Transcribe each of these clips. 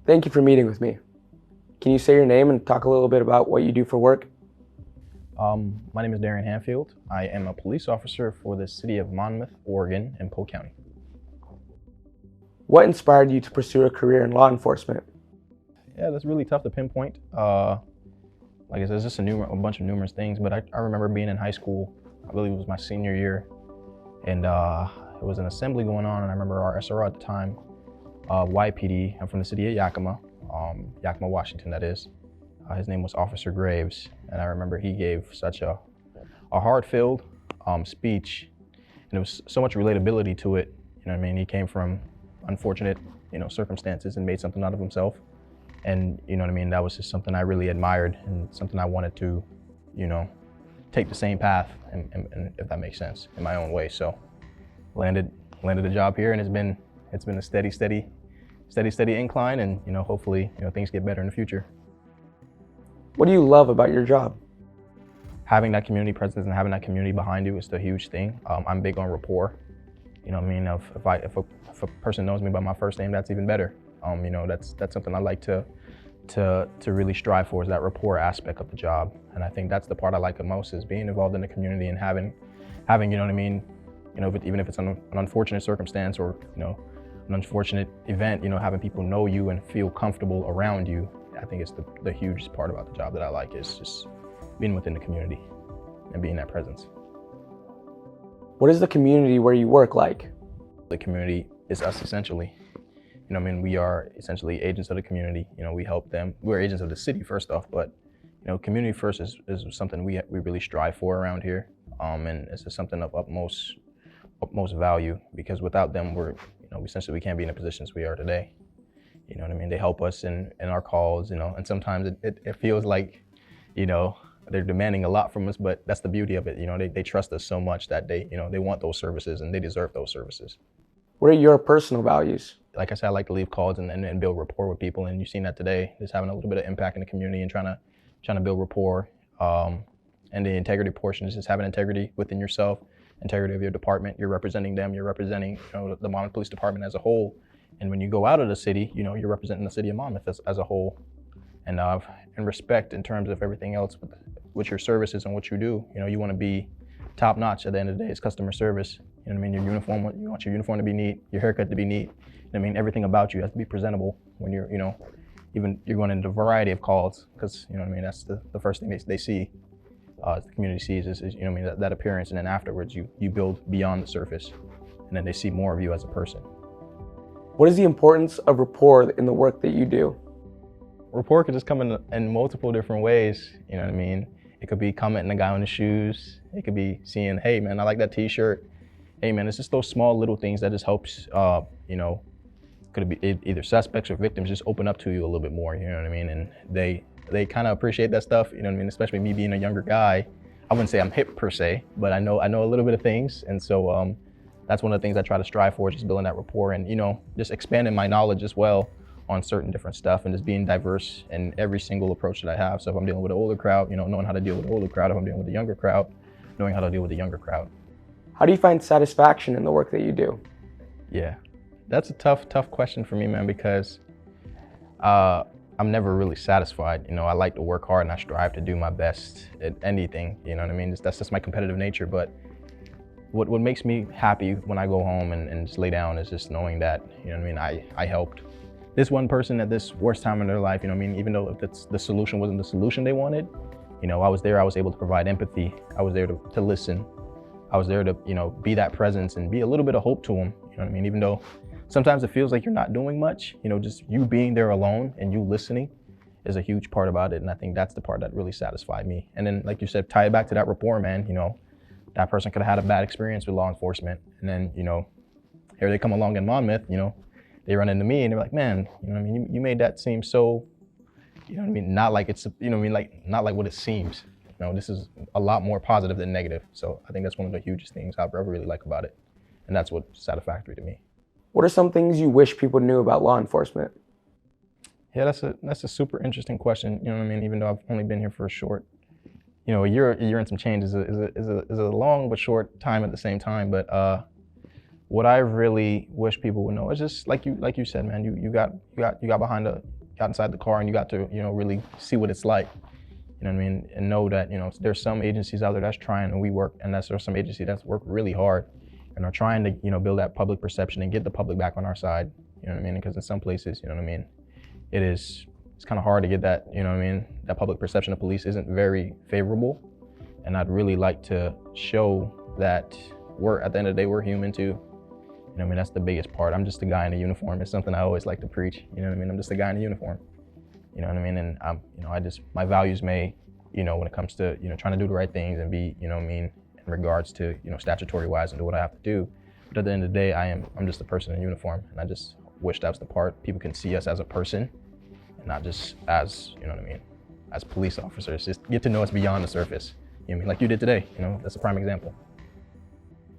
Thank you for meeting with me. Can you say your name and talk a little bit about what you do for work? My name is Derian Handfield. I am a police officer for the city of Monmouth, Oregon, in Polk County. What inspired you to pursue a career in law enforcement? Yeah, that's really tough to pinpoint. Like I said, it's just a bunch of numerous things, but I remember being in high school. I believe it was my senior year, and it was an assembly going on, and I remember our SRO at the time, YPD. I'm from the city of Yakima, Washington, that is. His name was Officer Graves, and I remember he gave such a heart-filled speech, and there was so much relatability to it. You know what I mean? He came from unfortunate, circumstances and made something out of himself. And you know what I mean? That was just something I really admired and something I wanted to, take the same path, and if that makes sense, in my own way. So landed a job here, and it's been a steady incline, and hopefully things get better in the future. What do you love about your job? Having that community presence and having that community behind you is the huge thing. I'm big on rapport. You know what I mean? If a person knows me by my first name, that's even better. That's something I like to really strive for, is that rapport aspect of the job. And I think that's the part I like the most, is being involved in the community and having you know what I mean? Even if it's an unfortunate circumstance or an unfortunate event, having people know you and feel comfortable around you. I think it's the hugest part about the job that I like, is just being within the community and being that presence. What is the community where you work like? The community is us, essentially. We are essentially agents of the community. We help them. We're agents of the city, first off, but community first is something we really strive for around here, and it's just something of utmost value, because without them, we can't be in the positions we are today. You know what I mean? They help us in our calls, and sometimes it feels like, they're demanding a lot from us, but that's the beauty of it. They trust us so much that they want those services, and they deserve those services. What are your personal values? Like I said, I like to leave calls and build rapport with people, and you've seen that today, just having a little bit of impact in the community and trying to build rapport. And the integrity portion is just having integrity within yourself, integrity of your department. You're representing them. You're representing the Monmouth Police Department as a whole. And when you go out of the city, you're representing the city of Monmouth as a whole. And respect in terms of everything else with your services and what you do. You want to be top notch. At the end of the day, it's customer service. You know what I mean? Your uniform, you want your uniform to be neat, your haircut to be neat. Everything about you has to be presentable when you're, even you're going into a variety of calls, because that's the first thing they see, the community sees is that appearance, and then afterwards you build beyond the surface, and then they see more of you as a person. What is the importance of rapport in the work that you do? Rapport could just come in multiple different ways. You know what I mean? It could be commenting a guy on his shoes. It could be seeing, hey man, I like that t-shirt. Hey man, it's just those small little things that just helps, could be either suspects or victims just open up to you a little bit more, you know what I mean? And they kind of appreciate that stuff, you know what I mean? Especially me being a younger guy. I wouldn't say I'm hip per se, but I know a little bit of things. And so that's one of the things I try to strive for, is just building that rapport and, just expanding my knowledge as well on certain different stuff, and just being diverse in every single approach that I have. So if I'm dealing with an older crowd, knowing how to deal with the older crowd. If I'm dealing with a younger crowd, knowing how to deal with the younger crowd. How do you find satisfaction in the work that you do? Yeah, that's a tough question for me, man, because I'm never really satisfied. I like to work hard, and I strive to do my best at anything, you know what I mean? That's just my competitive nature. But what makes me happy when I go home and just lay down is just knowing that, I helped this one person at this worst time in their life, even though if the solution wasn't the solution they wanted, I was there, I was able to provide empathy. I was there to listen. I was there to, be that presence and be a little bit of hope to them, you know what I mean? Even though sometimes it feels like you're not doing much, just you being there alone and you listening is a huge part about it. And I think that's the part that really satisfied me. And then, like you said, tie it back to that rapport, man. That person could have had a bad experience with law enforcement. And then, here they come along in Monmouth, they run into me and they're like, man, you made that seem so, not like it's, not like what it seems. This is a lot more positive than negative. So I think that's one of the hugest things I ever really like about it. And that's what's satisfactory to me. What are some things you wish people knew about law enforcement? Yeah, that's a super interesting question. Even though I've only been here for a short, a year and some change is a long but short time at the same time. But what I really wish people would know is just like you said, man. You got inside the car and you got to really see what it's like. You know what I mean? And know that there's some agencies out there that's trying, and there's some agencies that's work really hard and are trying to build that public perception and get the public back on our side. You know what I mean? Because in some places, you know what I mean, it's kind of hard to get that. You know what I mean? That public perception of police isn't very favorable, and I'd really like to show that at the end of the day, we're human too. You know what I mean? That's the biggest part. I'm just a guy in a uniform. It's something I always like to preach. You know what I mean? I'm just a guy in a uniform. You know what I mean? And my values may, when it comes to, trying to do the right things and be, in regards to, statutory wise and do what I have to do. But at the end of the day, I'm just a person in uniform. And I just wish that was the part people can see us as a person and not just as, as police officers. Just get to know us beyond the surface. You know what I mean? Like you did today, that's a prime example.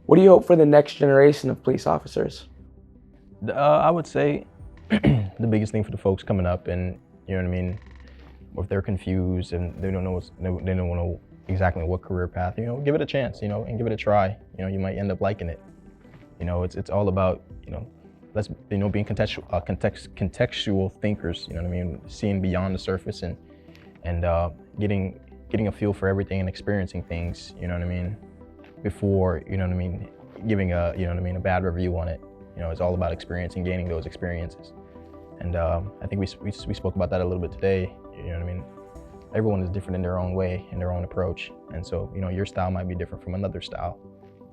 What do you hope for the next generation of police officers? I would say the biggest thing for the folks coming up, and you know what I mean, or if they're confused and they don't know exactly what career path, give it a chance, and give it a try. You might end up liking it. It's all about being contextual thinkers. You know what I mean, seeing beyond the surface and getting a feel for everything and experiencing things. You know what I mean, before giving a bad review on it. It's all about experiencing, gaining those experiences. And I think we spoke about that a little bit today. You know what I mean? Everyone is different in their own way, in their own approach. And so, your style might be different from another style.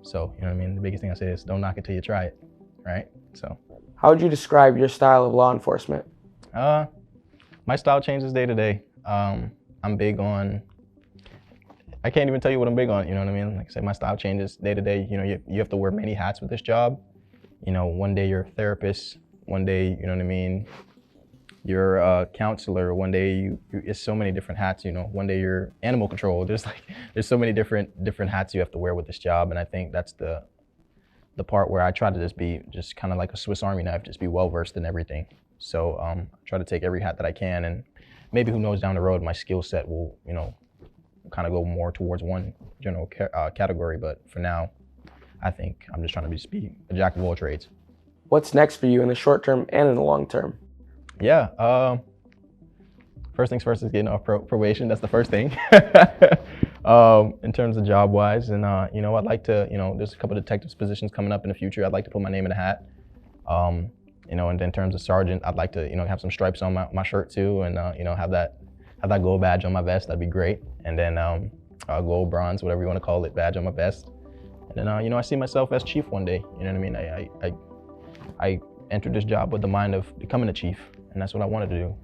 So, you know what I mean? The biggest thing I say is don't knock it till you try it, right? So. How would you describe your style of law enforcement? My style changes day to day. I'm big on, I can't even tell you what I'm big on, you know what I mean? Like I said, my style changes day to day. You have to wear many hats with this job. One day you're a therapist, one day, you know what I mean, you're a counselor, one day it's so many different hats, one day you're animal control. There's so many different hats you have to wear with this job. And I think that's the part where I try to just kind of like a Swiss Army knife, just be well-versed in everything. So try to take every hat that I can, and maybe who knows, down the road, my skill set will, kind of go more towards one general category. But for now, I think I'm just trying to be a jack of all trades. What's next for you in the short term and in the long term? Yeah, first things first is getting off probation. That's the first thing. In terms of job wise, and I'd like to, there's a couple of detectives positions coming up in the future. I'd like to put my name in a hat. And in terms of sergeant, I'd like to, have some stripes on my shirt too, and have that gold badge on my vest. That'd be great. And then gold, bronze, whatever you want to call it, badge on my vest. And then I see myself as chief one day. You know what I mean? I entered this job with the mind of becoming a chief, and that's what I wanted to do.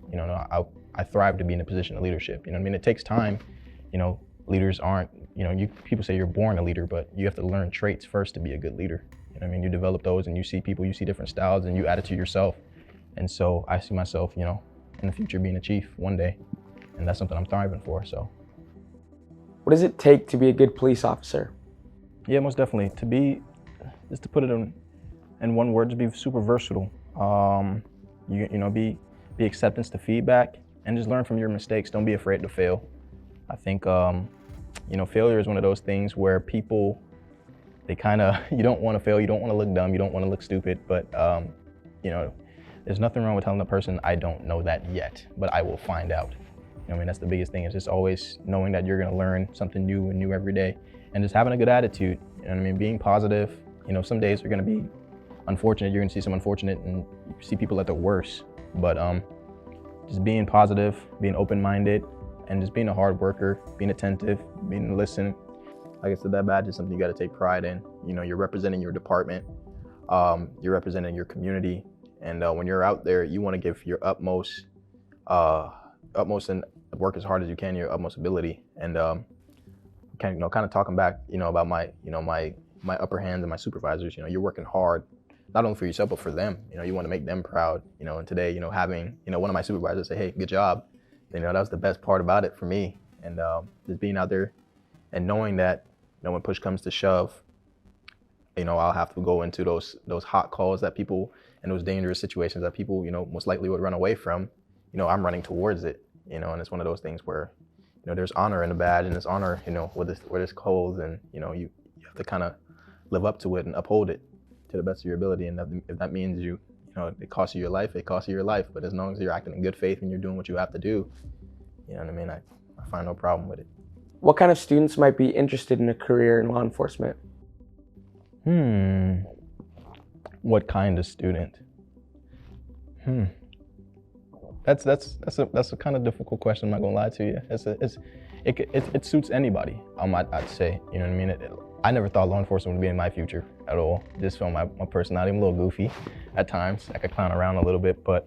I thrive to be in a position of leadership. You know what I mean? It takes time. Leaders aren't, people say you're born a leader, but you have to learn traits first to be a good leader. You know what I mean? You develop those, and you see people, you see different styles, and you add it to yourself. And so I see myself, in the future being a chief one day, and that's something I'm thriving for. So. What does it take to be a good police officer? Yeah, most definitely. Just to put it in one word, just be super versatile. Be acceptance to feedback, and just learn from your mistakes. Don't be afraid to fail. I think, failure is one of those things where people, you don't want to fail, you don't want to look dumb, you don't want to look stupid, but, there's nothing wrong with telling a person, I don't know that yet, but I will find out. That's the biggest thing, is just always knowing that you're going to learn something new every day, and just having a good attitude. Being positive. Some days are going to be unfortunate. You're going to see some unfortunate, and you see people at their worst. But just being positive, being open-minded, and just being a hard worker, being attentive, being listen. Like I said, that badge is something you got to take pride in. You're representing your department. You're representing your community, and when you're out there, you want to give your utmost and work as hard as you can, your utmost ability. And kind of talking back, about my upper hands and my supervisors. You're working hard, not only for yourself but for them. You want to make them proud. And today, having one of my supervisors say, "Hey, good job," that was the best part about it for me. And just being out there and knowing that, when push comes to shove, I'll have to go into those hot calls that people, and those dangerous situations that people, most likely would run away from. I'm running towards it. And it's one of those things where, there's honor in the badge, and there's honor, where this holds, and you have to kind of live up to it and uphold it to the best of your ability. And if that means it costs you your life, it costs you your life. But as long as you're acting in good faith and you're doing what you have to do, you know what I mean? I find no problem with it. What kind of students might be interested in a career in law enforcement? What kind of student? That's a kind of difficult question. I'm not gonna lie to you. It suits anybody. I'd say, you know what I mean. I never thought law enforcement would be in my future at all. Just from my personality, I'm a little goofy at times. I could clown around a little bit, but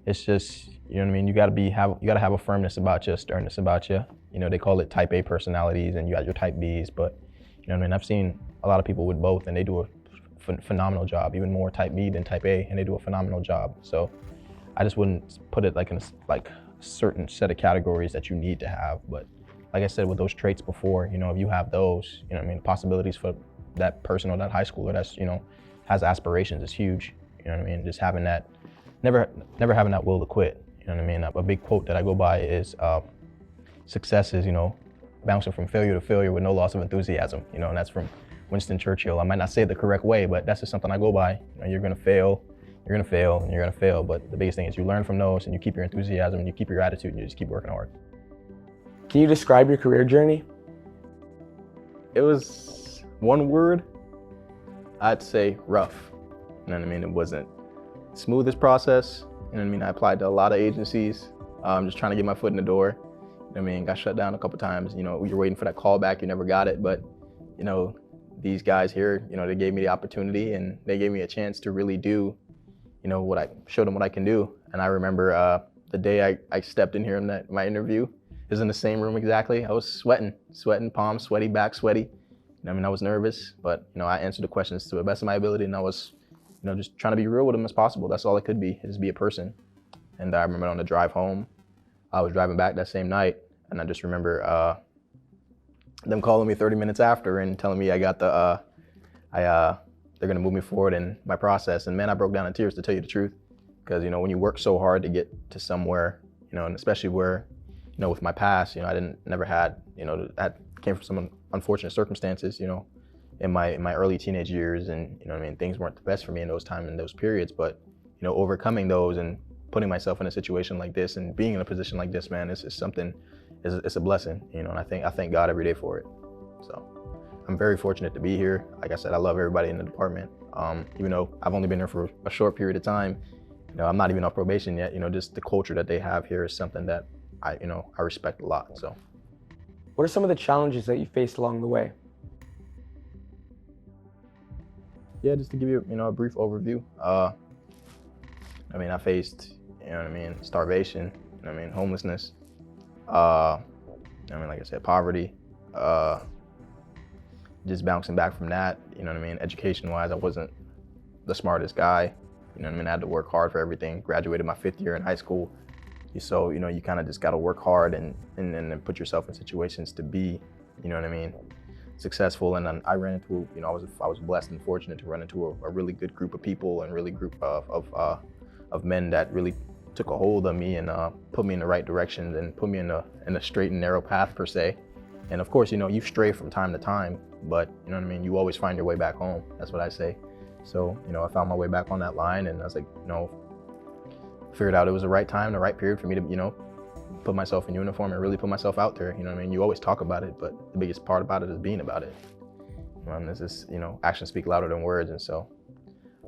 it's just, you know what I mean. You gotta have a firmness about you, a sternness about you. You know, they call it type A personalities, and you got your type Bs. But you know what I mean. I've seen a lot of people with both, and they do a phenomenal job. Even more type B than type A, and they do a phenomenal job. So I just wouldn't put it in a certain set of categories that you need to have. But like I said, with those traits before, you know, if you have those, you know what I mean, possibilities for that person or that high schooler that's, you know, has aspirations is huge. You know what I mean? Just having that, never having that will to quit. You know what I mean? A big quote that I go by is, success is, you know, bouncing from failure to failure with no loss of enthusiasm. You know, and that's from Winston Churchill. I might not say it the correct way, but that's just something I go by. You know, you're gonna fail, and you're gonna fail. But the biggest thing is you learn from those, and you keep your enthusiasm, and you keep your attitude, and you just keep working hard. Can you describe your career journey? It was one word, I'd say rough. You know what I mean? It wasn't the smoothest process. You know what I mean? I applied to a lot of agencies, just trying to get my foot in the door. You know what I mean? Got shut down a couple times. You know, you're waiting for that call back, you never got it. But, you know, these guys here, you know, they gave me the opportunity, and they gave me a chance to really do, you know, showed them what I can do. And I remember the day I stepped in here in my interview, it was in the same room exactly. I was sweating, palms sweaty, back sweaty. You know, I mean, I was nervous, but, you know, I answered the questions to the best of my ability, and I was, you know, just trying to be real with them as possible. That's all I could be, is be a person. And I remember on the drive home, I was driving back that same night, and I just remember them calling me 30 minutes after and telling me I got they're gonna move me forward in my process. And man, I broke down in tears, to tell you the truth, because, you know, when you work so hard to get to somewhere, you know, and especially where, you know, with my past, you know, I never had, you know, that came from some unfortunate circumstances, you know, in my early teenage years, and, you know what I mean, things weren't the best for me in those periods, but, you know, overcoming those and putting myself in a situation like this and being in a position like this, man, it's something, it's a blessing, you know, and I thank God every day for it. So I'm very fortunate to be here. Like I said, I love everybody in the department. Even though I've only been here for a short period of time, you know, I'm not even off probation yet, you know, just the culture that they have here is something that I respect a lot, so. What are some of the challenges that you faced along the way? Yeah, just to give you, you know, a brief overview. I mean, I faced, you know what I mean, starvation, you know what I mean, homelessness, I mean, like I said, poverty, just bouncing back from that, you know what I mean, education-wise, I wasn't the smartest guy, you know what I mean, I had to work hard for everything, graduated my 5th year in high school, so, you know, you kind of just got to work hard and put yourself in situations to be, you know what I mean, successful. And then I ran into, you know, I was blessed and fortunate to run into a really good group of people and really group of men that really took a hold of me and put me in the right direction and put me in a straight and narrow path, per se. And of course, you know, you stray from time to time, but, you know what I mean, you always find your way back home. That's what I say. So, you know, I found my way back on that line, and I was like, you know, figured out it was the right time, the right period for me to, you know, put myself in uniform and really put myself out there. You know what I mean? You always talk about it, but the biggest part about it is being about it. This is, you know, actions speak louder than words. And so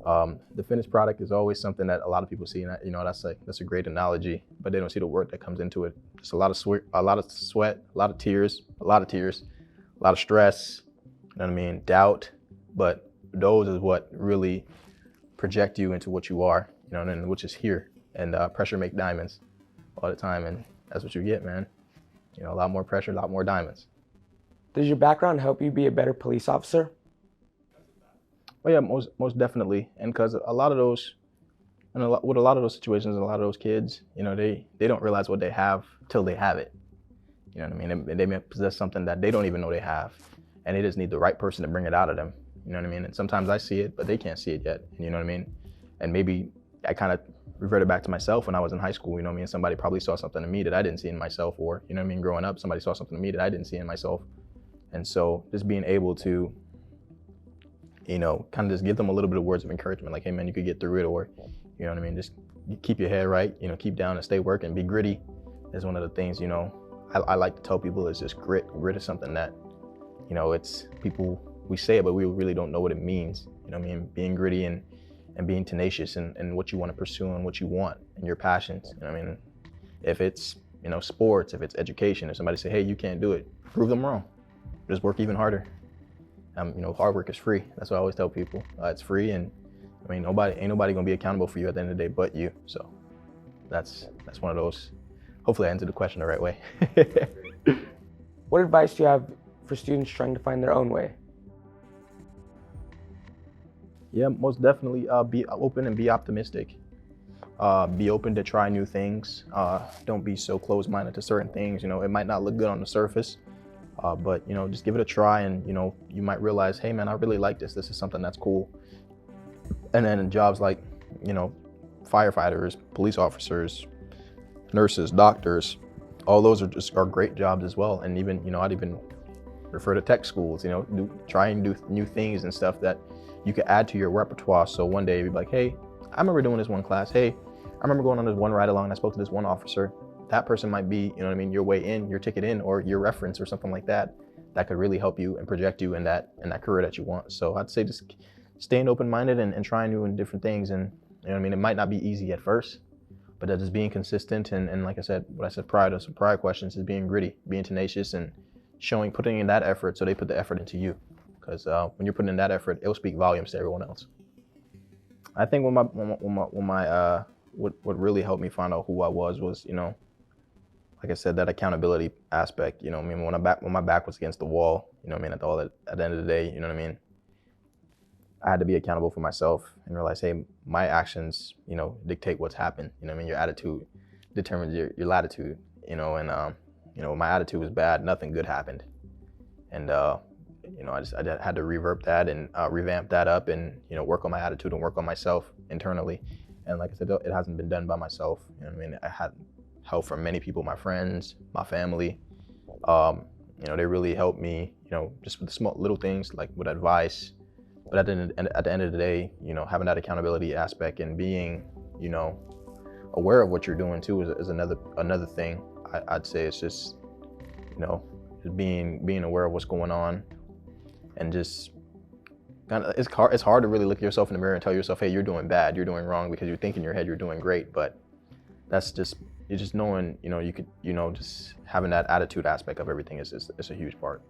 the finished product is always something that a lot of people see, and you know, that's a great analogy, but they don't see the work that comes into it. Just a lot of sweat, a lot of tears, a lot of stress, you know what I mean, doubt, but those is what really project you into what you are, you know, and which is here. And pressure make diamonds all the time, and that's what you get, man. You know, a lot more pressure, a lot more diamonds. Does your background help you be a better police officer? Oh yeah, most definitely. And because with a lot of those situations and a lot of those kids, you know, they don't realize what they have till they have it. You know what I mean? They may possess something that they don't even know they have, and they just need the right person to bring it out of them. You know what I mean? And sometimes I see it, but they can't see it yet. You know what I mean? And maybe I kind of reverted back to myself when I was in high school, you know what I mean? Somebody probably saw something in me that I didn't see in myself, or, you know what I mean, growing up, somebody saw something in me that I didn't see in myself. And so just being able to, kind of just give them a little bit of words of encouragement, like, hey man, you could get through it, or, you know what I mean, just keep your head right, keep down and stay working, be gritty is one of the things, I like to tell people is just grit. Grit is something that, it's people, we say it, but we really don't know what it means. Being gritty and being tenacious and what you want to pursue and what you want and your passions. If it's, sports, if it's education, if somebody say, hey, you can't do it, prove them wrong. Just work even harder. Hard work is free. That's what I always tell people. It's free, and ain't nobody gonna be accountable for you at the end of the day but you. So that's one of those. Hopefully I answered the question the right way. What advice do you have for students trying to find their own way? Yeah, most definitely be open and be optimistic. Be open to try new things. Don't be so closed-minded to certain things. It might not look good on the surface, but just give it a try, and you might realize, hey man, I really like this. This is something that's cool. And then in jobs like firefighters, police officers, nurses, doctors, all those are great jobs as well. And even I'd even refer to tech schools. Try and do new things and stuff that you could add to your repertoire. So one day you'd be like, hey, I remember doing this one class. Hey, I remember going on this one ride along and I spoke to this one officer. That person might be, your way in, your ticket in, or your reference or something like that. That could really help you and project you in that career that you want. So I'd say just staying open-minded and trying new and different things. And it might not be easy at first, but that just being consistent and like I said, what I said prior to some prior questions is being gritty, being tenacious, and putting in that effort so they put the effort into you. Because when you're putting in that effort, it'll speak volumes to everyone else. I think what really helped me find out who I was, like I said, that accountability aspect. When my back was against the wall, at the end of the day, I had to be accountable for myself and realize, hey, my actions, dictate what's happened. Your attitude determines your latitude. My attitude was bad, nothing good happened. And I had to revamp that up and work on my attitude and work on myself internally. And like I said, it hasn't been done by myself. I had help from many people, my friends, my family. They really helped me, just with the small little things, like with advice. But at the end of the day, having that accountability aspect and being, aware of what you're doing too is another thing. I'd say it's just, just being aware of what's going on, and just it's hard to really look at yourself in the mirror and tell yourself, hey, you're doing bad, you're doing wrong, because you think in your head you're doing great. But that's you're just knowing, you could, just having that attitude aspect of everything is a huge part.